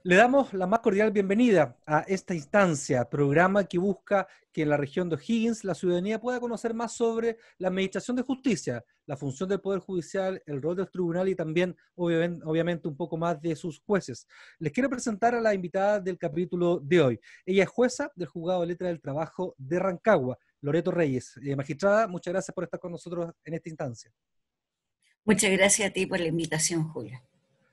Le damos la más cordial bienvenida a esta instancia, programa que busca que en la región de O'Higgins la ciudadanía pueda conocer más sobre la administración de justicia, la función del Poder Judicial, el rol del tribunal y también, obviamente, un poco más de sus jueces. Les quiero presentar a la invitada del capítulo de hoy. Ella es jueza del Juzgado de Letras del Trabajo de Rancagua, Loreto Reyes. Magistrada, muchas gracias por estar con nosotros en esta instancia. Muchas gracias a ti por la invitación, Julio.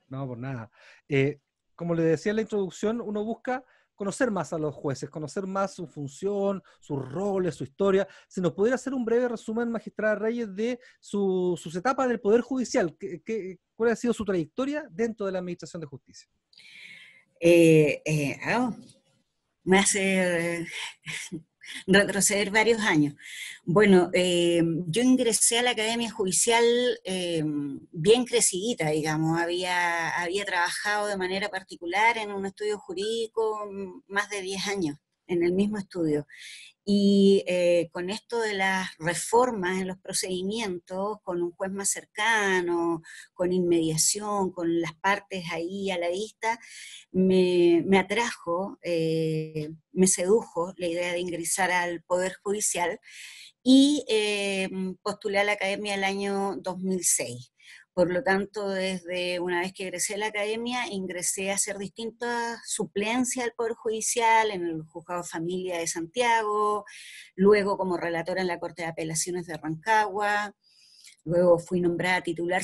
No, por nada. Eh, Como le decía en la introducción, uno busca conocer más a los jueces, conocer más su función, sus roles, su historia. Si nos pudiera hacer un breve resumen, magistrada Reyes, de sus etapas del Poder Judicial, ¿cuál ha sido su trayectoria dentro de la Administración de Justicia? Eh, eh, ah, Me hace retroceder varios años. Bueno, yo ingresé a la Academia Judicial bien crecidita, digamos. Había trabajado de manera particular en un estudio jurídico más de 10 años en el mismo estudio. Y con esto de las reformas en los procedimientos, con un juez más cercano, con inmediación, con las partes ahí a la vista, me atrajo, me sedujo la idea de ingresar al Poder Judicial y postulé a la Academia el año 2006. Por lo tanto, desde una vez que egresé a la academia, ingresé a hacer distintas suplencias al Poder Judicial, en el Juzgado de Familia de Santiago, luego como relatora en la Corte de Apelaciones de Rancagua, luego fui nombrada titular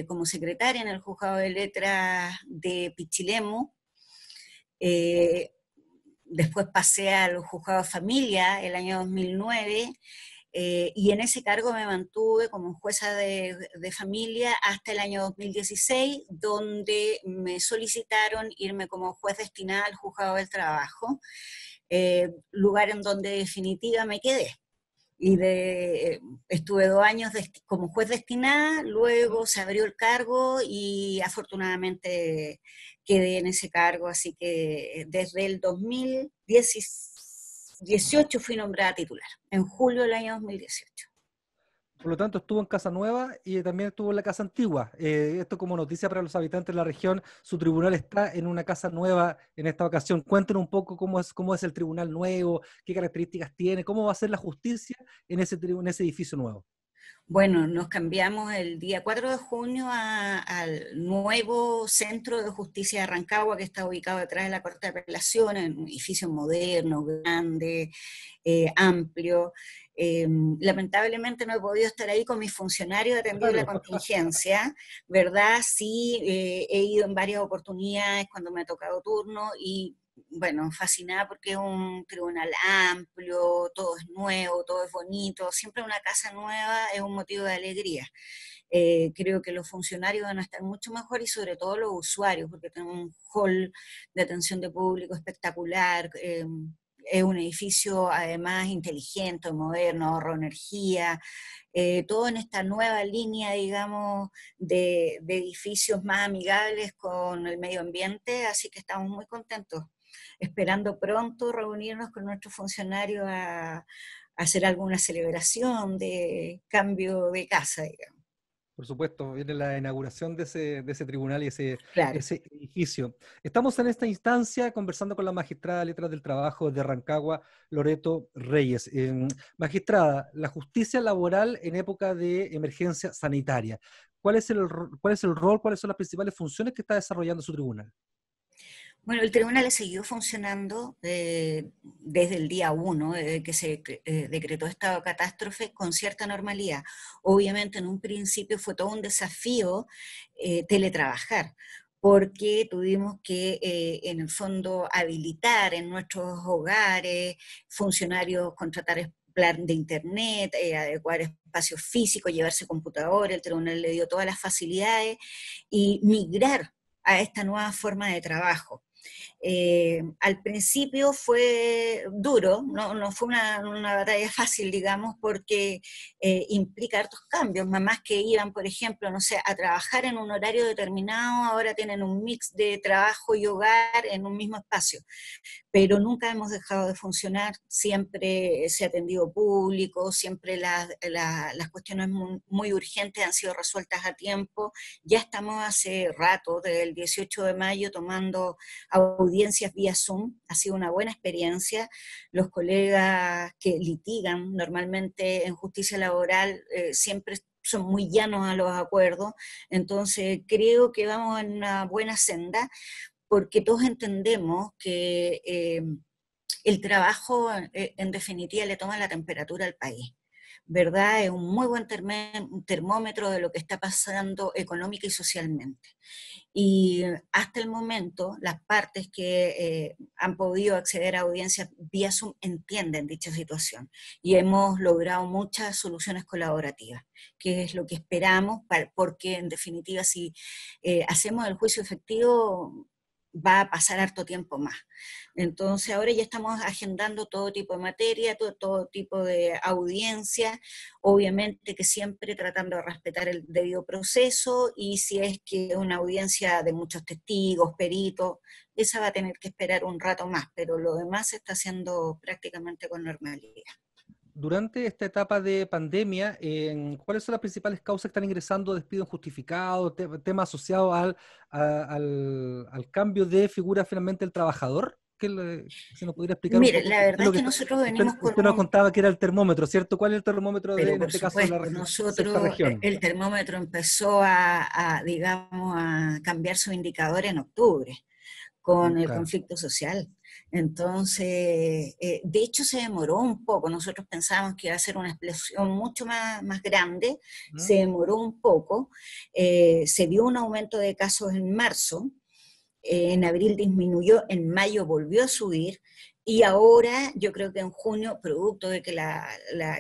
como secretaria en el Juzgado de Letras de Pichilemu, eh, después pasé al Juzgado de Familia el año 2009, y en ese cargo me mantuve como jueza de familia hasta el año 2016, donde me solicitaron irme como juez destinada al Juzgado del Trabajo, lugar en donde definitiva me quedé. Estuve 2 años como juez destinada, luego se abrió el cargo y afortunadamente quedé en ese cargo, así que desde el 2018 fui nombrada titular, en julio del año 2018. Por lo tanto, estuvo en Casa Nueva y también estuvo en la Casa Antigua. Esto como noticia para los habitantes de la región, su tribunal está en una casa nueva en esta ocasión. Cuéntenos un poco cómo es el tribunal nuevo, qué características tiene, cómo va a ser la justicia en ese edificio nuevo. Bueno, nos cambiamos el día 4 de junio al nuevo Centro de Justicia de Rancagua, que está ubicado detrás de la Corte de Apelaciones, en un edificio moderno, grande, amplio. Lamentablemente no he podido estar ahí con mis funcionarios atendiendo la Claro. contingencia, ¿verdad? Sí, he ido en varias oportunidades cuando me ha tocado turno y bueno, fascinada porque es un tribunal amplio, todo es nuevo, todo es bonito, siempre una casa nueva es un motivo de alegría. Creo que los funcionarios van a estar mucho mejor y sobre todo los usuarios, porque tenemos un hall de atención de público espectacular. Es un edificio además inteligente, moderno, ahorro energía, todo en esta nueva línea, digamos, de edificios más amigables con el medio ambiente, así que estamos muy contentos, esperando pronto reunirnos con nuestros funcionarios a hacer alguna celebración de cambio de casa, digamos. Por supuesto, viene la inauguración de ese tribunal y Claro. ese edificio. Estamos en esta instancia conversando con la magistrada de Letras del Trabajo de Rancagua, Loreto Reyes. Magistrada, la justicia laboral en época de emergencia sanitaria. ¿Cuál es el rol, cuáles son las principales funciones que está desarrollando su tribunal? Bueno, el tribunal siguió funcionando desde el día 1, desde que se decretó estado de catástrofe, con cierta normalidad. Obviamente en un principio fue todo un desafío teletrabajar, porque tuvimos que en el fondo habilitar en nuestros hogares funcionarios, contratar plan de internet, adecuar espacios físicos, llevarse computadores, el tribunal le dio todas las facilidades y migrar a esta nueva forma de trabajo. Al principio fue duro, no fue una batalla fácil, digamos, porque implica hartos cambios. Mamás que iban, por ejemplo, no sé, a trabajar en un horario determinado, ahora tienen un mix de trabajo y hogar en un mismo espacio, pero nunca hemos dejado de funcionar, siempre se ha atendido público, siempre las cuestiones muy urgentes han sido resueltas a tiempo. Ya estamos hace rato, desde el 18 de mayo, tomando audiencias vía Zoom, ha sido una buena experiencia. Los colegas que litigan normalmente en justicia laboral siempre son muy llanos a los acuerdos, entonces creo que vamos en una buena senda, porque todos entendemos que el trabajo en definitiva le toma la temperatura al país, ¿verdad? Es un muy buen termómetro de lo que está pasando económica y socialmente. Y hasta el momento, las partes que han podido acceder a audiencias vía Zoom entienden dicha situación y hemos logrado muchas soluciones colaborativas, que es lo que esperamos, porque en definitiva si hacemos el juicio efectivo va a pasar harto tiempo más. Entonces ahora ya estamos agendando todo tipo de materia, todo tipo de audiencia, obviamente que siempre tratando de respetar el debido proceso, y si es que una audiencia de muchos testigos, peritos, esa va a tener que esperar un rato más, pero lo demás se está haciendo prácticamente con normalidad. Durante esta etapa de pandemia, ¿cuáles son las principales causas que están ingresando despido injustificado, temas asociados al cambio de figura finalmente del trabajador? ¿Se nos podría explicar un Mire, poco la qué es verdad lo es que que está? nosotros Usted, venimos con usted nos contaba que era el termómetro, ¿cierto? ¿Cuál es el termómetro de, pero en por este caso, de la supuesto, sexta nosotros, región? el termómetro empezó digamos, a cambiar su indicador en octubre, con el Claro. conflicto social. Entonces, de hecho se demoró un poco, nosotros pensábamos que iba a ser una explosión mucho más grande, ¿Mm? se demoró un poco, se vio un aumento de casos en marzo, en abril disminuyó, en mayo volvió a subir, y ahora yo creo que en junio, producto de que la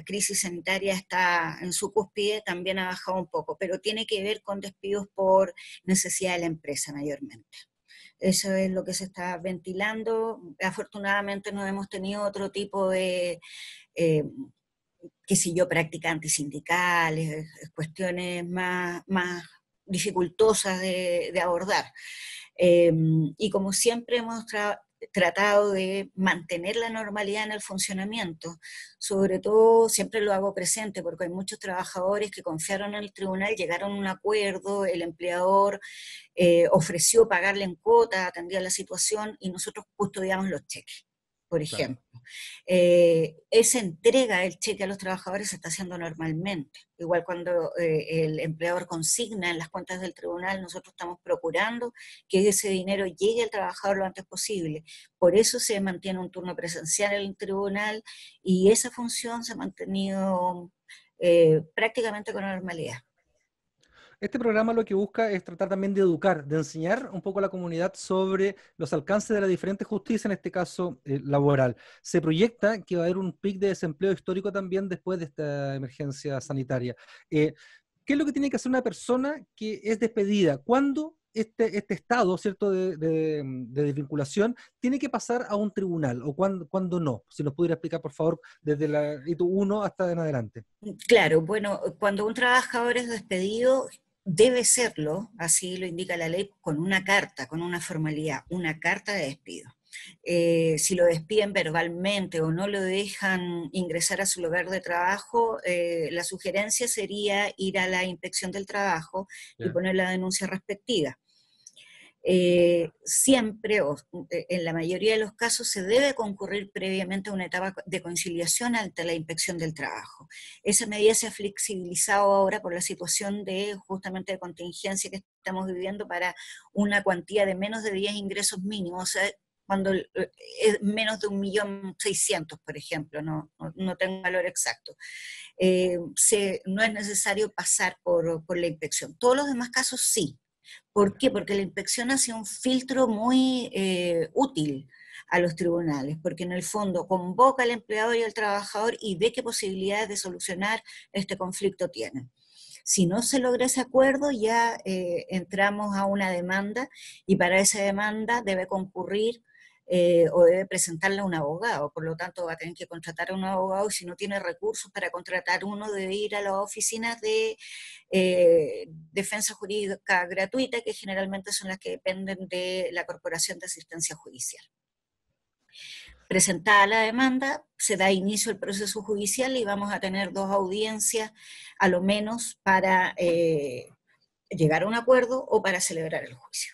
crisis sanitaria está en su cúspide, también ha bajado un poco, pero tiene que ver con despidos por necesidad de la empresa mayormente. Eso es lo que se está ventilando. Afortunadamente no hemos tenido otro tipo de, eh, qué sé yo, prácticas antisindicales, cuestiones más dificultosas de abordar. Y como siempre hemos tratado de mantener la normalidad en el funcionamiento, sobre todo siempre lo hago presente porque hay muchos trabajadores que confiaron en el tribunal, llegaron a un acuerdo, el empleador ofreció pagarle en cuota, atendía la situación y nosotros custodiamos los cheques, por Claro. ejemplo. Esa entrega del cheque a los trabajadores se está haciendo normalmente. Igual cuando el empleador consigna en las cuentas del tribunal, nosotros estamos procurando que ese dinero llegue al trabajador lo antes posible. Por eso se mantiene un turno presencial en el tribunal y esa función se ha mantenido prácticamente con normalidad. Este programa lo que busca es tratar también de educar, de enseñar un poco a la comunidad sobre los alcances de la diferente justicia, en este caso laboral. Se proyecta que va a haber un pic de desempleo histórico también después de esta emergencia sanitaria. ¿Qué es lo que tiene que hacer una persona que es despedida? ¿Cuándo este estado, ¿cierto?, de desvinculación tiene que pasar a un tribunal o cuándo no? Si nos pudiera explicar, por favor, desde la hito 1 hasta en adelante. Claro, bueno, cuando un trabajador es despedido, debe serlo, así lo indica la ley, con una carta, con una formalidad, una carta de despido. Si lo despiden verbalmente o no lo dejan ingresar a su lugar de trabajo, la sugerencia sería ir a la inspección del trabajo y Ya. poner la denuncia respectiva. Siempre, o en la mayoría de los casos, se debe concurrir previamente a una etapa de conciliación ante la inspección del trabajo. Esa medida se ha flexibilizado ahora por la situación de justamente de contingencia que estamos viviendo para una cuantía de menos de 10 ingresos mínimos, o sea, cuando es menos de 1.600.000, por ejemplo, no tengo un valor exacto. No es necesario pasar por la inspección. Todos los demás casos sí. ¿Por qué? Porque la inspección hace un filtro muy útil a los tribunales, porque en el fondo convoca al empleador y al trabajador y ve qué posibilidades de solucionar este conflicto tienen. Si no se logra ese acuerdo, ya entramos a una demanda y para esa demanda debe concurrir o debe presentarla a un abogado. Por lo tanto, va a tener que contratar a un abogado y si no tiene recursos para contratar uno, debe ir a las oficinas de defensa jurídica gratuita, que generalmente son las que dependen de la Corporación de Asistencia Judicial. Presentada la demanda, se da inicio al proceso judicial y vamos a tener 2 audiencias, a lo menos, para llegar a un acuerdo o para celebrar el juicio.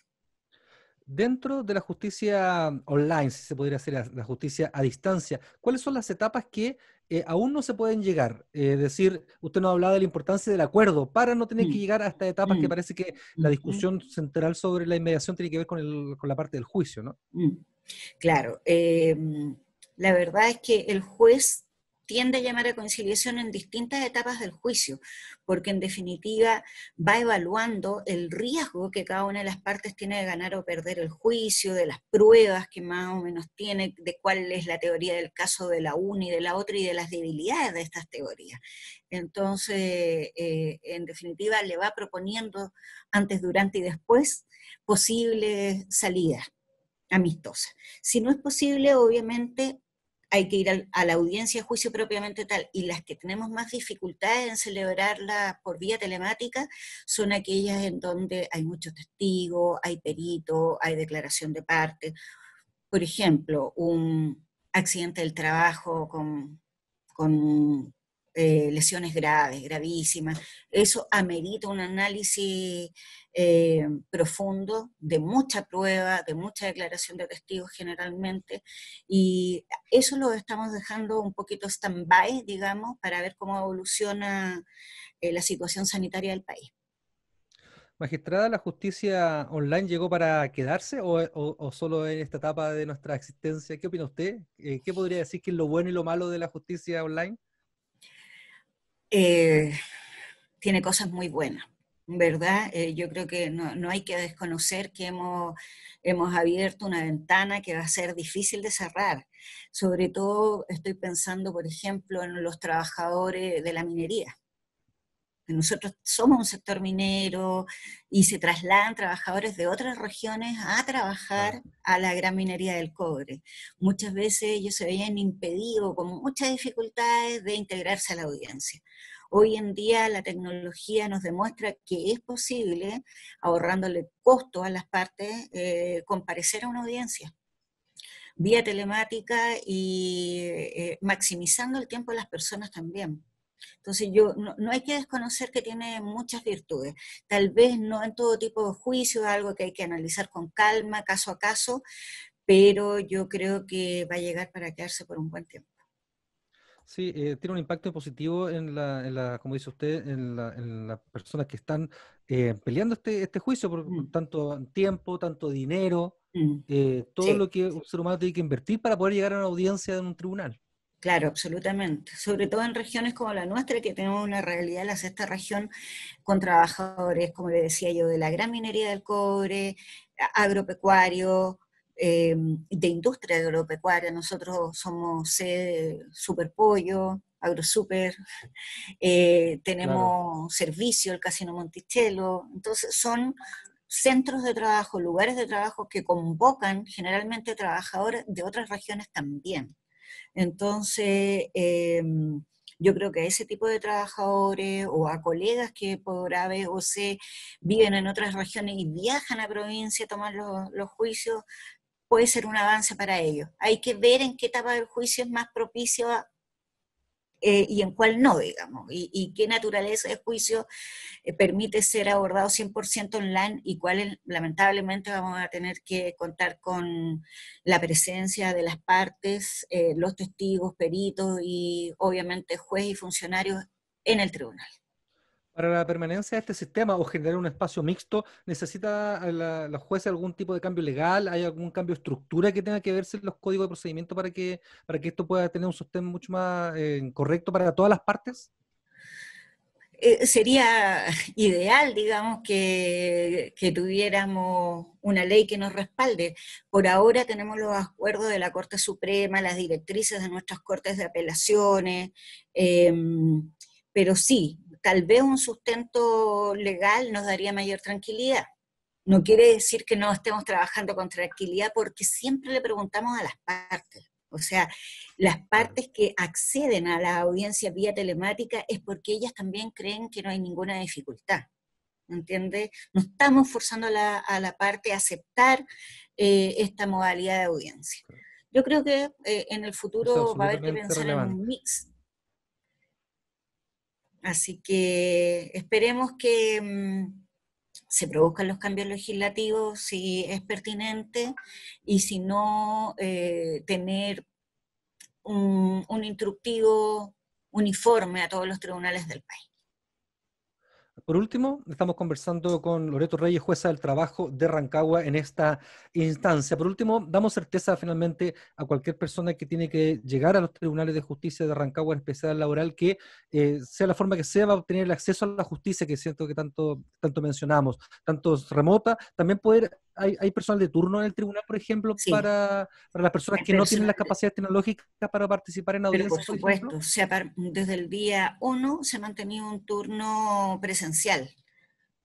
Dentro de la justicia online, si se podría hacer la justicia a distancia, ¿cuáles son las etapas que aún no se pueden llegar? Es decir, usted nos hablaba de la importancia del acuerdo para no tener que Mm, llegar a estas etapas que mm, parece que la mm, discusión central sobre la inmediación tiene que ver con la parte del juicio, ¿no? mm. Claro, la verdad es que el juez tiende a llamar a conciliación en distintas etapas del juicio, porque en definitiva va evaluando el riesgo que cada una de las partes tiene de ganar o perder el juicio, de las pruebas que más o menos tiene, de cuál es la teoría del caso de la una y de la otra y de las debilidades de estas teorías. Entonces, en definitiva, le va proponiendo antes, durante y después posibles salidas amistosa. Si no es posible, obviamente hay que ir a la audiencia de juicio propiamente tal, y las que tenemos más dificultades en celebrarla por vía telemática son aquellas en donde hay muchos testigos, hay perito, hay declaración de parte. Por ejemplo, un accidente del trabajo con lesiones graves, gravísimas. Eso amerita un análisis profundo, de mucha prueba, de mucha declaración de testigos generalmente, y eso lo estamos dejando un poquito stand-by, digamos, para ver cómo evoluciona la situación sanitaria del país. Magistrada, ¿la justicia online llegó para quedarse o solo en esta etapa de nuestra existencia? ¿Qué opina usted? ¿Qué podría decir que es lo bueno y lo malo de la justicia online? Eh, Tiene cosas muy buenas, ¿verdad? Yo creo que no hay que desconocer que hemos abierto una ventana que va a ser difícil de cerrar. Sobre todo estoy pensando, por ejemplo, en los trabajadores de la minería. Nosotros somos un sector minero y se trasladan trabajadores de otras regiones a trabajar Claro. a la gran minería del cobre. Muchas veces ellos se veían impedidos con muchas dificultades de integrarse a la audiencia. Hoy en día la tecnología nos demuestra que es posible, ahorrándole costo a las partes, comparecer a una audiencia vía telemática y maximizando el tiempo de las personas también. Entonces no hay que desconocer que tiene muchas virtudes. Tal vez no en todo tipo de juicio, algo que hay que analizar con calma, caso a caso, pero yo creo que va a llegar para quedarse por un buen tiempo. Sí, tiene un impacto positivo como dice usted, en las personas que están peleando este juicio por Mm, tanto tiempo, tanto dinero, mm, todo sí. lo que un ser humano tiene que invertir para poder llegar a una audiencia en un tribunal. Claro, absolutamente. Sobre todo en regiones como la nuestra, que tenemos una realidad, la sexta región, con trabajadores, como le decía yo, de la gran minería del cobre, agropecuario, de industria agropecuaria. Nosotros somos sede Superpollo, AgroSuper, Claro. tenemos servicio, el Casino Monticello. Entonces son centros de trabajo, lugares de trabajo que convocan generalmente trabajadores de otras regiones también. Entonces, yo creo que a ese tipo de trabajadores o a colegas que por A, B o C viven en otras regiones y viajan a provincia a tomar los juicios, puede ser un avance para ellos. Hay que ver en qué etapa del juicio es más propicio y en cuál no, digamos, y qué naturaleza de juicio permite ser abordado 100% online y cuáles lamentablemente vamos a tener que contar con la presencia de las partes, los testigos, peritos y obviamente juez y funcionarios en el tribunal. Para la permanencia de este sistema o generar un espacio mixto, ¿necesita la jueza algún tipo de cambio legal? ¿Hay algún cambio de estructura que tenga que verse en los códigos de procedimiento para que esto pueda tener un sostén mucho más correcto para todas las partes? Sería ideal, digamos, que tuviéramos una ley que nos respalde. Por ahora tenemos los acuerdos de la Corte Suprema, las directrices de nuestras cortes de apelaciones, eh, pero sí, tal vez un sustento legal nos daría mayor tranquilidad. No quiere decir que no estemos trabajando con tranquilidad, porque siempre le preguntamos a las partes. O sea, las Claro. partes que acceden a la audiencia vía telemática es porque ellas también creen que no hay ninguna dificultad. ¿Entiendes? No estamos forzando a la parte a aceptar esta modalidad de audiencia. Yo creo que en el Eso es futuro va a haber que absolutamente pensar en un relevante. mix. Así que esperemos que se produzcan los cambios legislativos si es pertinente, y si no, tener un instructivo uniforme a todos los tribunales del país. Por último, estamos conversando con Loreto Reyes, jueza del trabajo de Rancagua en esta instancia. Por último, damos certeza finalmente a cualquier persona que tiene que llegar a los tribunales de justicia de Rancagua, en especial laboral, que sea la forma que sea, va a obtener el acceso a la justicia, que siento que tanto mencionamos, tanto remota, también poder. Hay personal de turno en el tribunal, por ejemplo, Sí, para las personas es que no tienen las personal. capacidades tecnológicas para participar en Pero por audiencias, por ejemplo. supuesto, desde el día 1 se ha mantenido un turno presencial.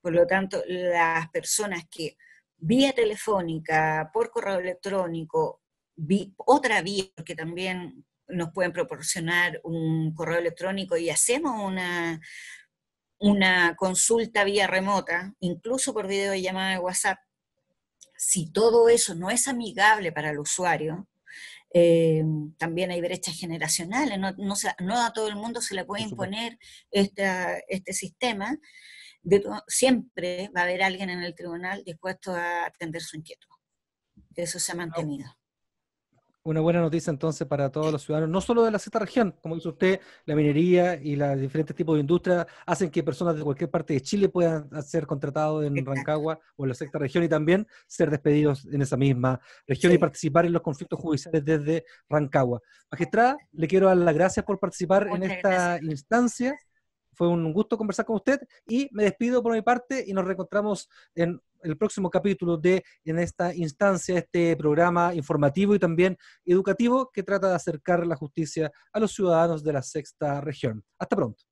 Por lo tanto, las personas que vía telefónica, por correo electrónico, otra vía, porque también nos pueden proporcionar un correo electrónico y hacemos una consulta vía remota, incluso por videollamada de WhatsApp. Si todo eso no es amigable para el usuario, eh, también hay brechas generacionales, no a todo el mundo se le puede Por supuesto. imponer este sistema. Siempre va a haber alguien en el tribunal dispuesto a atender su inquietud. Eso se ha mantenido. Una buena noticia entonces para todos los ciudadanos, no solo de la sexta región, como dice usted, la minería y los diferentes tipos de industria hacen que personas de cualquier parte de Chile puedan ser contratados en Exacto. Rancagua o en la sexta región y también ser despedidos en esa misma región y Sí. participar en los conflictos judiciales desde Rancagua. Magistrada, le quiero dar las gracias por participar en Muchas gracias. esta instancia. Fue un gusto conversar con usted y me despido por mi parte y nos reencontramos en el próximo capítulo en esta instancia, este programa informativo y también educativo que trata de acercar la justicia a los ciudadanos de la sexta región. Hasta pronto.